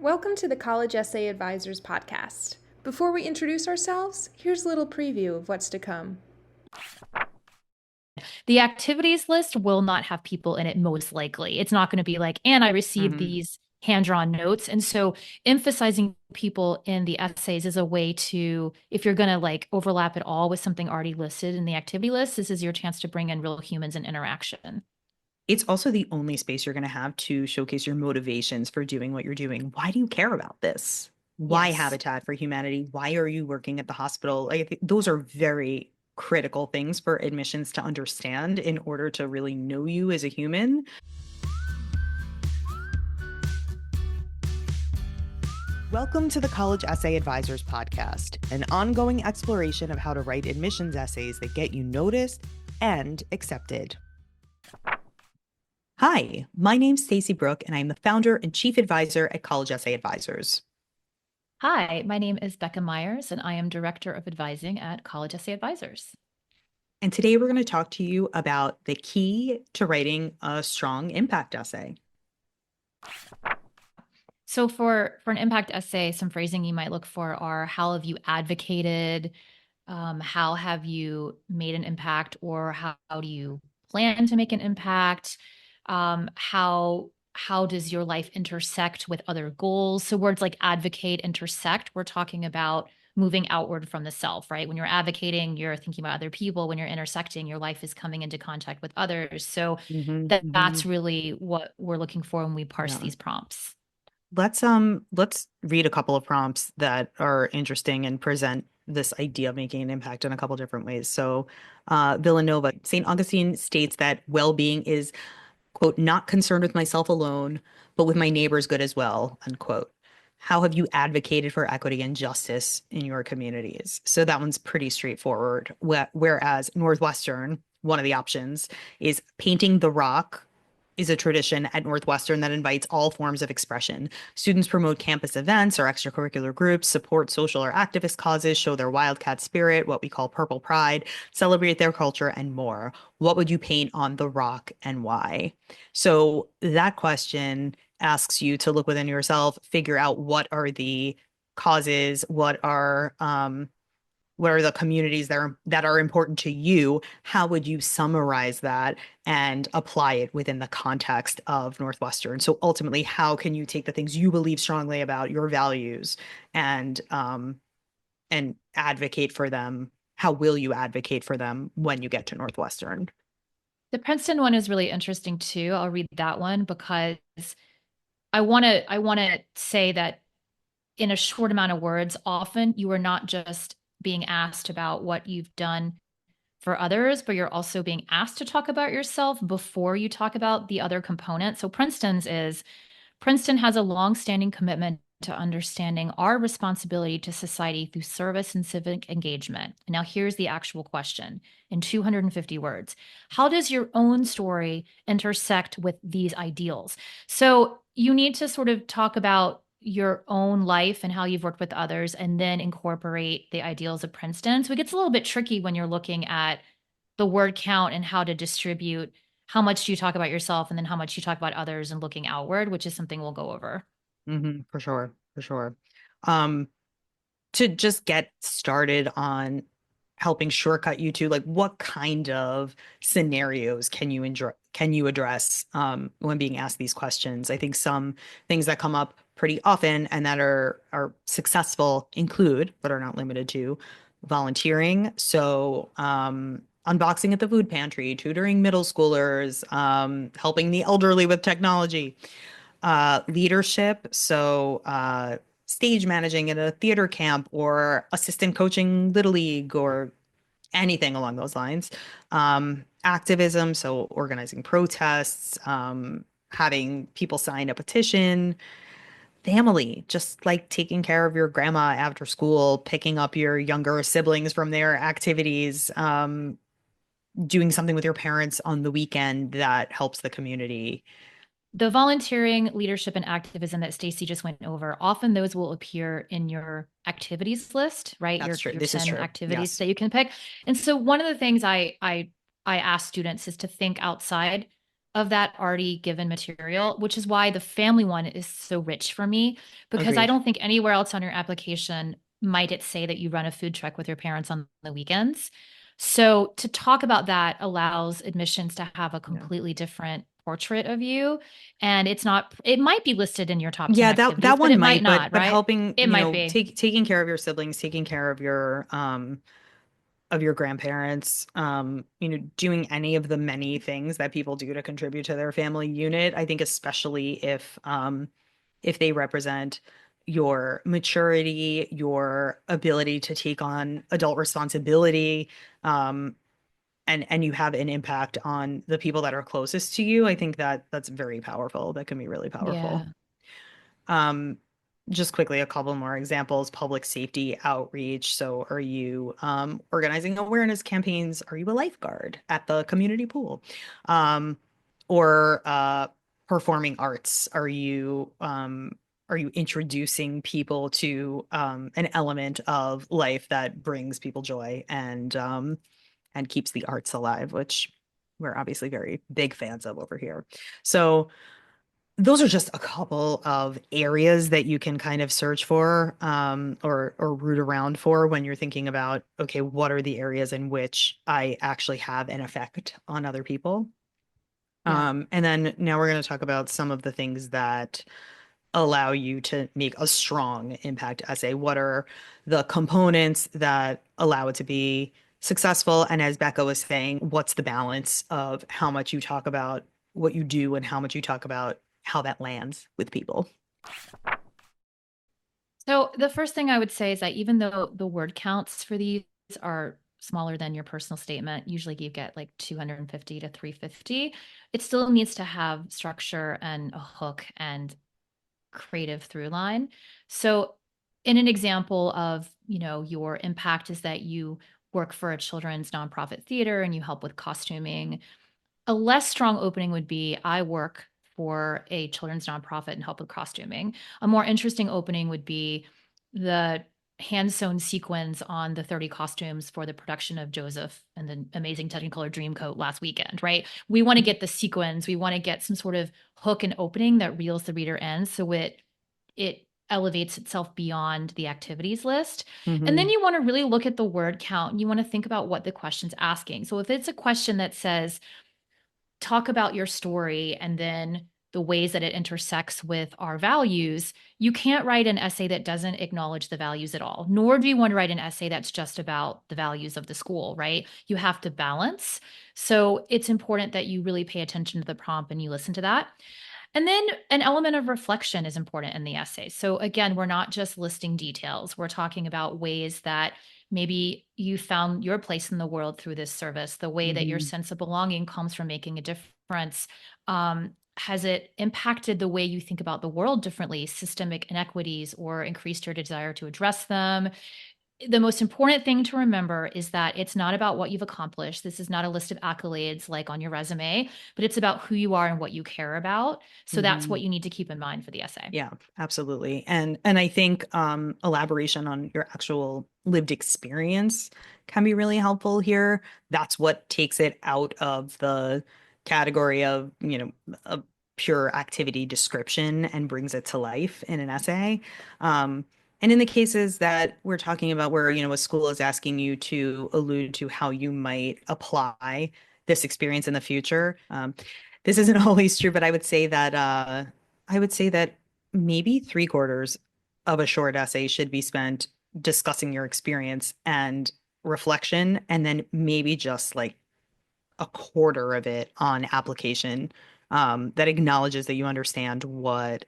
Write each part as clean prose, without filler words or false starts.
Welcome to the College Essay Advisors podcast. Before we introduce ourselves, here's a little preview of what's to come. The activities list will not have people in it, most likely. It's not going to be like, and I received Mhm. these hand-drawn notes. And so emphasizing people in the essays is a way to, if you're going to like overlap it all with something already listed in the activity list, this is your chance to bring in real humans and interaction. It's also the only space you're going to have to showcase your motivations for doing what you're doing. Why do you care about this? Why Yes. Habitat for Humanity? Why are you working at the hospital? I think those are very critical things for admissions to understand in order to really know you as a human. Welcome to the College Essay Advisors podcast, an ongoing exploration of how to write admissions essays that get you noticed and accepted. Hi, my name's Stacey Brooke, and I'm the founder and chief advisor at College Essay Advisors. Hi, my name is Becca Myers, and I am Director of Advising at College Essay Advisors. And today we're going to talk to you about the key to writing a strong impact essay. So for an impact essay, some phrasing you might look for are how have you advocated? How have you made an impact, or how do you plan to make an impact? How does your life intersect with other goals? So words like advocate, intersect, we're talking about moving outward from the self, right? When you're advocating, you're thinking about other people. When you're intersecting, your life is coming into contact with others. So that's really what we're looking for when we parse Yeah. these prompts. Let's read a couple of prompts that are interesting and present this idea of making an impact in a couple different ways. So Villanova, St. Augustine states that well-being is, quote, not concerned with myself alone, but with my neighbor's good as well, unquote. How have you advocated for equity and justice in your communities? So that one's pretty straightforward. Whereas Northwestern, one of the options is painting the rock is a tradition at Northwestern that invites all forms of expression. Students promote campus events or extracurricular groups, support social or activist causes, show their wildcat spirit, what we call purple pride, celebrate their culture, and more. What would you paint on the rock and why? So that question asks you to look within yourself, figure out what are the causes, what are the communities that are important to you? How would you summarize that and apply it within the context of Northwestern? So ultimately, how can you take the things you believe strongly about, your values, and advocate for them? How will you advocate for them when you get to Northwestern? The Princeton one is really interesting too. I'll read that one because I want to say that in a short amount of words, often you are not just being asked about what you've done for others, but you're also being asked to talk about yourself before you talk about the other component. So Princeton has a long-standing commitment to understanding our responsibility to society through service and civic engagement. Now, here's the actual question in 250 words. How does your own story intersect with these ideals? So you need to sort of talk about your own life and how you've worked with others and then incorporate the ideals of Princeton. So it gets a little bit tricky when you're looking at the word count and how to distribute how much do you talk about yourself and then how much you talk about others and looking outward, which is something we'll go over. For sure, for sure. Um, to just get started on helping shortcut you to like what kind of scenarios can you address when being asked these questions? I think some things that come up pretty often and that are successful include, but are not limited to, volunteering. So unboxing at the food pantry, tutoring middle schoolers, helping the elderly with technology, leadership. So stage managing at a theater camp or assistant coaching Little League or anything along those lines. Activism, so organizing protests, having people sign a petition. Family, just like taking care of your grandma after school, picking up your younger siblings from their activities, doing something with your parents on the weekend that helps the community. The volunteering, leadership, and activism that Stacey just went over, often those will appear in your activities list, right? That's true. Your This is 10 true. activities Yes. that you can pick. And so one of the things I ask students is to think outside of that already given material, which is why the family one is so rich for me, because I Agreed. don't think anywhere else on your application might it say that you run a food truck with your parents on the weekends. So to talk about that allows admissions to have a Yeah. completely different portrait of you. And it's not, it might be listed in your top 10 Yeah, activities, that but one it might might, not, but right? helping, It might be. taking care of your siblings, taking care of your grandparents, doing any of the many things that people do to contribute to their family unit. I think especially if they represent your maturity, your ability to take on adult responsibility, and you have an impact on the people that are closest to you, I think that that's very powerful. That can be really powerful. Yeah. Um, just quickly, a couple more examples: public safety outreach. So, are you organizing awareness campaigns? Are you a lifeguard at the community pool? Um, or performing arts? Are you introducing people to an element of life that brings people joy and keeps the arts alive, which we're obviously very big fans of over here. So those are just a couple of areas that you can kind of search for, or root around for when you're thinking about, okay, what are the areas in which I actually have an effect on other people? Yeah. And then now we're going to talk about some of the things that allow you to make a strong impact essay. What are the components that allow it to be successful? And as Becca was saying, what's the balance of how much you talk about what you do and how much you talk about how that lands with people? So the first thing I would say is that even though the word counts for these are smaller than your personal statement, usually you get like 250 to 350, it still needs to have structure and a hook and creative through line. So in an example of, your impact is that you work for a children's nonprofit theater and you help with costuming. A less strong opening would be I work for a children's nonprofit and help with costuming. A more interesting opening would be the hand sewn sequins on the 30 costumes for the production of Joseph and the amazing Technicolor Dreamcoat last weekend, right? We want to get the sequins, we want to get some sort of hook and opening that reels the reader in so it elevates itself beyond the activities list. And then Hmm. you want to really look at the word count and you want to think about what the question's asking. So if it's a question that says, talk about your story and then the ways that it intersects with our values, you can't write an essay that doesn't acknowledge the values at all. Nor do you want to write an essay that's just about the values of the school, right? You have to balance. So it's important that you really pay attention to the prompt and you listen to that. And then an element of reflection is important in the essay. So again, we're not just listing details. We're talking about ways that maybe you found your place in the world through this service, the way that your Hmm. sense of belonging comes from making a difference. Has it impacted the way you think about the world differently, systemic inequities, or increased your desire to address them? The most important thing to remember is that it's not about what you've accomplished. This is not a list of accolades like on your resume, but it's about who you are and what you care about. So that's Hmm. what you need to keep in mind for the essay. Yeah, absolutely. And I think elaboration on your actual lived experience can be really helpful here. That's what takes it out of the category of, a pure activity description and brings it to life in an essay. And in the cases that we're talking about where, a school is asking you to allude to how you might apply this experience in the future, this isn't always true, but I would say that maybe three-quarters of a short essay should be spent discussing your experience and reflection, and then maybe just like a quarter of it on application, that acknowledges that you understand what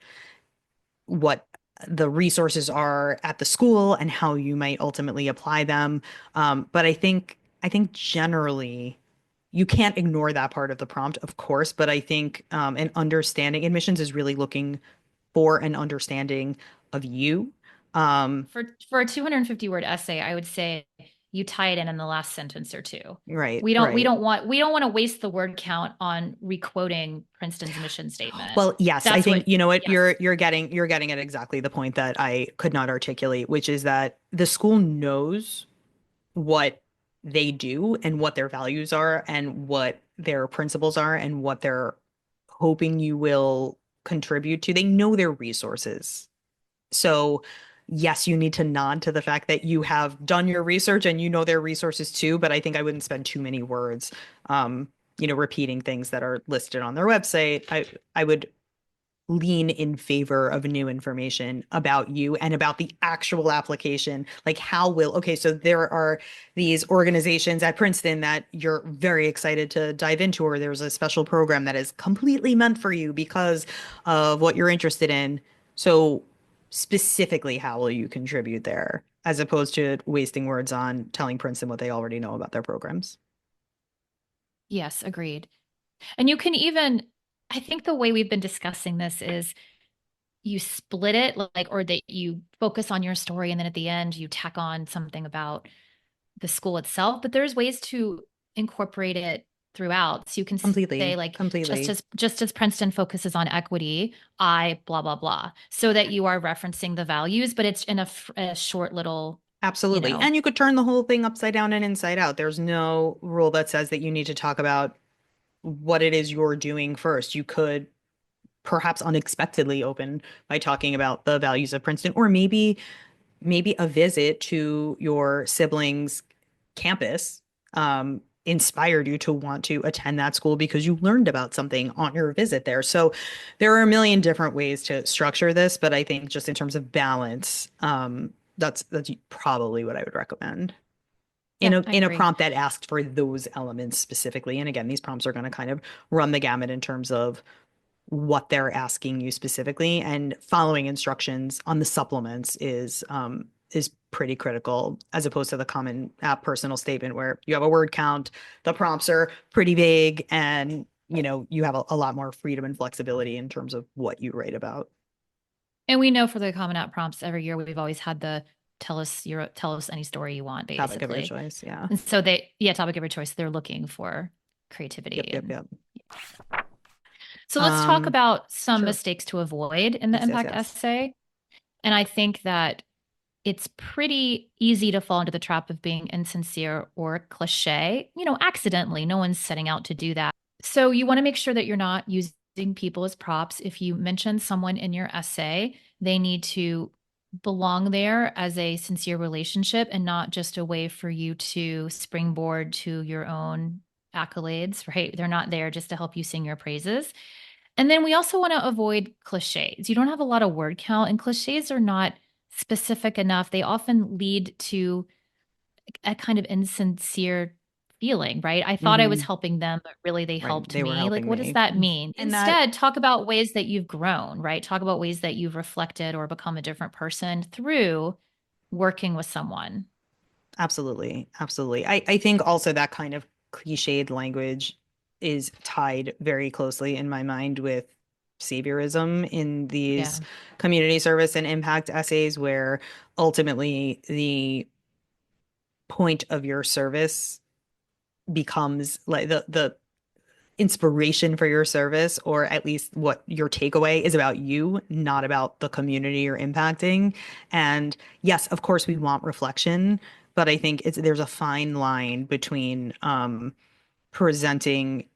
the resources are at the school and how you might ultimately apply them. But I think generally you can't ignore that part of the prompt, of course, but I think an understanding admissions is really looking for an understanding of you. Um, For a 250 word essay, I would say you tie it in the last sentence or two. right, We right. don't want to waste the word count on requoting Princeton's mission statement. Well, yes, I That's think what you know what yes. you're getting at exactly the point that I could not articulate, which is that the school knows what they do and what their values are and what their principles are and what their hoping you will contribute to. They know their resources. So yes, you need to nod to the fact that you have done your research and you know their resources too, but I think I wouldn't spend too many words repeating things that are listed on their website. I would lean in favor of new information about you and about the actual application. Like okay, so there are these organizations at Princeton that you're very excited to dive into, or there's a special program that is completely meant for you because of what you're interested in. So specifically, how will you contribute there, as opposed to wasting words on telling Princeton what they already know about their programs? Yes, agreed. And you can even, I think the way we've been discussing this is you split it like, or that you focus on your story and then at the end you tack on something about the school itself, but there's ways to incorporate it throughout. So you can say Completely, like, completely. just as Princeton focuses on equity, I blah, blah, blah, so that you are referencing the values, but it's in a short little, you Absolutely. know, And you could turn the whole thing upside down and inside out. There's no rule that says that you need to talk about what it is you're doing first. You could perhaps unexpectedly open by talking about the values of Princeton, or maybe a visit to your siblings' campus inspired you to want to attend that school because you learned about something on your visit there. So there are a million different ways to structure this, but I think just in terms of balance, that's probably what I would recommend in yeah, a I in a agree. prompt that asked for those elements specifically. And again, these prompts are going to kind of run the gamut in terms of what they're asking you specifically, and following instructions on the supplements is pretty critical, as opposed to the common app personal statement where you have a word count. The prompts are pretty vague, and you have a lot more freedom and flexibility in terms of what you write about. And we know for the Common App prompts every year, we've always had the tell us any story you want, Topic of your basically. choice. Yeah. And so yeah, topic of your choice. They're looking for Yep, creativity. yep, And yep. so let's talk Um, about some sure. mistakes to avoid in the Yes, yes, impact yes. essay. And I think that it's pretty easy to fall into the trap of being insincere or cliche, accidentally. No one's setting out to do that. So you want to make sure that you're not using people as props. If you mention someone in your essay, they need to belong there as a sincere relationship and not just a way for you to springboard to your own accolades, right? They're not there just to help you sing your praises. And then we also want to avoid cliches. You don't have a lot of word count, and cliches are not specific enough. They often lead to a kind of insincere feeling, right? I thought I was Hmm. helping them, but really they Right. helped They were me. Like, helping what does me. that mean? And that Instead, talk about ways that you've grown, right? Talk about ways that you've reflected or become a different person through working with someone. Absolutely. Absolutely. I think also that kind of cliched language is tied very closely in my mind with saviorism in these Yeah. community service and impact essays, where ultimately the point of your service becomes like the inspiration for your service, or at least what your takeaway is about you, not about the community you're impacting. And yes, of course, we want reflection, but I think there's a fine line between presenting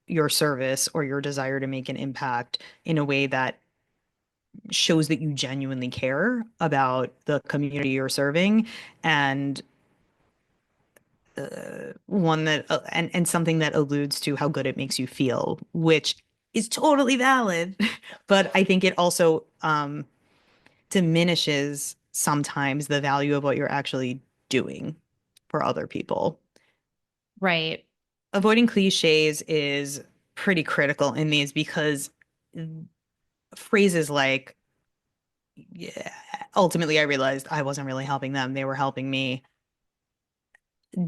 your service or your desire to make an impact in a way that shows that you genuinely care about the community you're serving, and one that and something that alludes to how good it makes you feel, which is totally valid. But I think it also diminishes sometimes the value of what you're actually doing for other people. Right. Avoiding cliches is pretty critical in these, because phrases like, yeah, ultimately I realized I wasn't really helping them, they were helping me,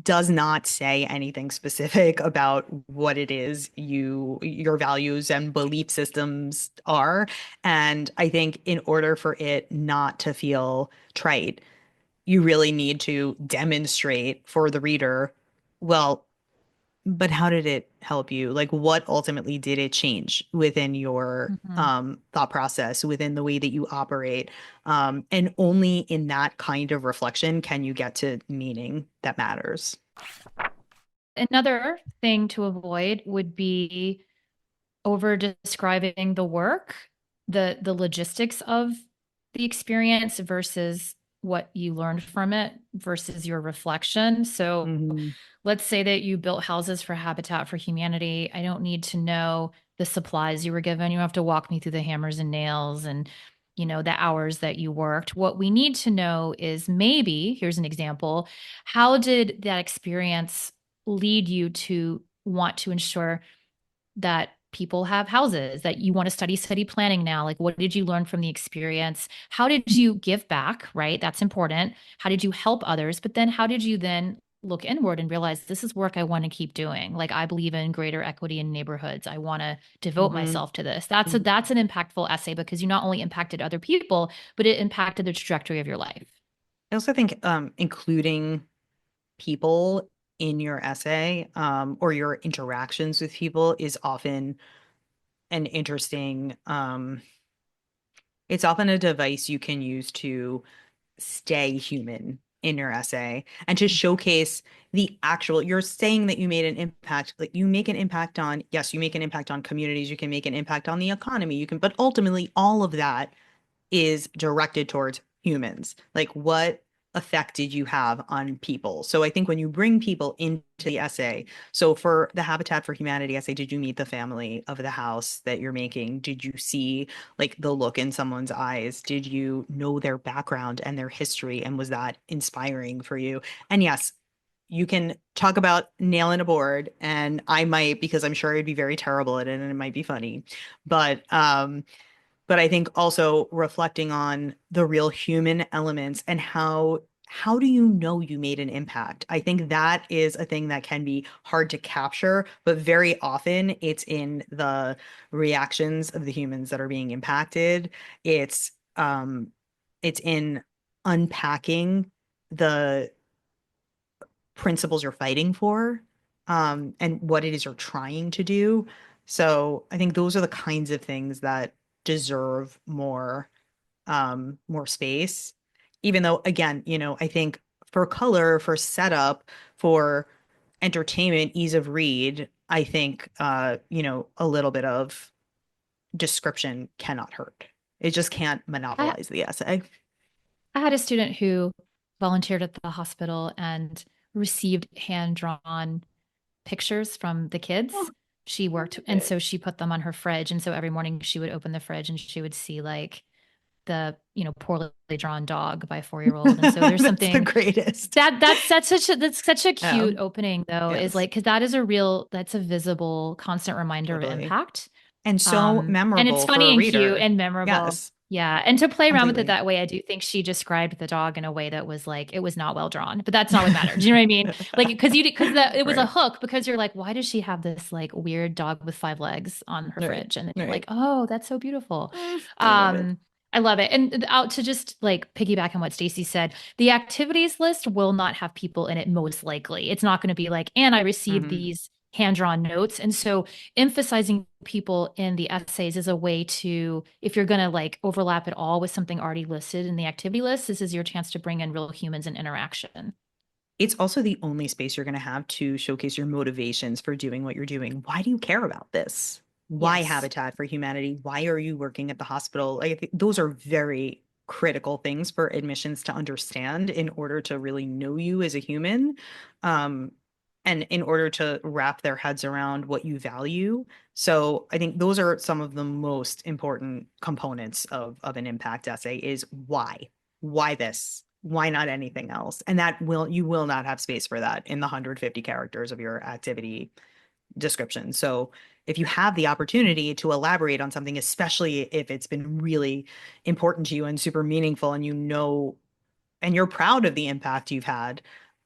does not say anything specific about what it is your values and belief systems are. And I think in order for it not to feel trite, you really need to demonstrate for the reader, well, but how did it help you? Like, what ultimately did it change within your Mhm. thought process, within the way that you operate? And only in that kind of reflection can you get to meaning that matters. Another thing to avoid would be over describing the work, the logistics of the experience versus what you learned from it versus your reflection. So let's say that you built houses for Habitat for Humanity. I don't need to know the supplies you were given. You don't have to walk me through the hammers and nails and, you know, the hours that you worked. What we need to know is maybe, here's an example, how did that experience lead you to want to ensure that people have houses, that you want to study city planning now? Like, what did you learn from the experience? How did you give back, right? That's important. How did you help others? But then how did you then look inward and realize this is work I want to keep doing? Like, I believe in greater equity in neighborhoods. I want to devote myself to this. That's an impactful essay because you not only impacted other people, but it impacted the trajectory of your life. I also think including people in your essay or your interactions with people is often an interesting it's often a device you can use to stay human in your essay and to showcase the actual, you're saying that you made an impact, like you make an impact on, yes, you make an impact on communities, you can make an impact on the economy, you can, but ultimately all of that is directed towards humans. Like, what effect did you have on people? So I think when you bring people into the essay, so for the Habitat for Humanity essay, did you meet the family of the house that you're making? Did you see like the look in someone's eyes? Did you know their background and their history? And was that inspiring for you? And yes, you can talk about nailing a board, and I might, because I'm sure I'd be very terrible at it and it might be funny. But I think also reflecting on the real human elements and how do you know you made an impact? I think that is a thing that can be hard to capture, but very often it's in the reactions of the humans that are being impacted. It's in unpacking the principles you're fighting for, and what it is you're trying to do. So I think those are the kinds of things that deserve more space. Even though, again, you know, I think for color, for setup, for entertainment, ease of read, I think you know, a little bit of description cannot hurt. It just can't monopolize the essay. I had a student who volunteered at the hospital and received hand-drawn pictures from the kids. She worked, and so she put them on her fridge. And so every morning she would open the fridge and she would see like the, you know, poorly drawn dog by a 4-year-old. And so there's something the greatest. That's such a cute opening though, Yes. is like, because that is that's a visible, constant reminder of impact. And so memorable. And it's funny for a and reader. cute and memorable. Yes. Yeah. And to play around with Completely. it that way, I do think she described the dog in a way that was like, it was not well drawn, but that's not what mattered. Do you know what I mean? Like, because it was a hook, because you're like, why does she have this like weird dog with 5 legs on her fridge? And then you're like, oh, that's so beautiful. I love it. And out to just like piggyback on what Stacey said, the activities list will not have people in it, most likely. It's not going to be like, and I received these hand-drawn notes. And so emphasizing people in the essays is a way to, if you're going to like overlap it all with something already listed in the activity list, this is your chance to bring in real humans and interaction. It's also the only space you're going to have to showcase your motivations for doing what you're doing. Why do you care about this? Why Habitat for Humanity? Why are you working at the hospital? Like, I think those are very critical things for admissions to understand in order to really know you as a human. And in order to wrap their heads around what you value. So I think those are some of the most important components of an impact essay is why? Why this? Why not anything else? And you will not have space for that in the 150 characters of your activity description. So if you have the opportunity to elaborate on something, especially if it's been really important to you and super meaningful, and you know, and you're proud of the impact you've had,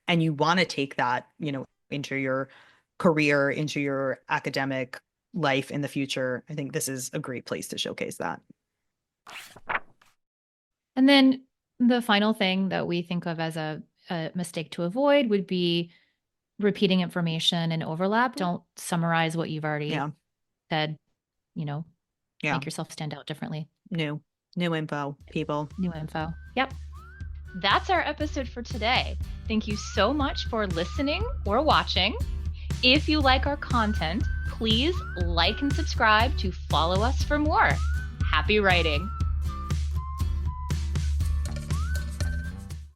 and you want to take that, you know, into your career, into your academic life in the future, I think this is a great place to showcase that. And then the final thing that we think of as a mistake to avoid would be repeating information and overlap. Don't summarize what you've already said, you know, make yourself stand out differently. New info, people. New info. Yep. That's our episode for today. Thank you so much for listening or watching. If you like our content, please like and subscribe to follow us for more. Happy writing.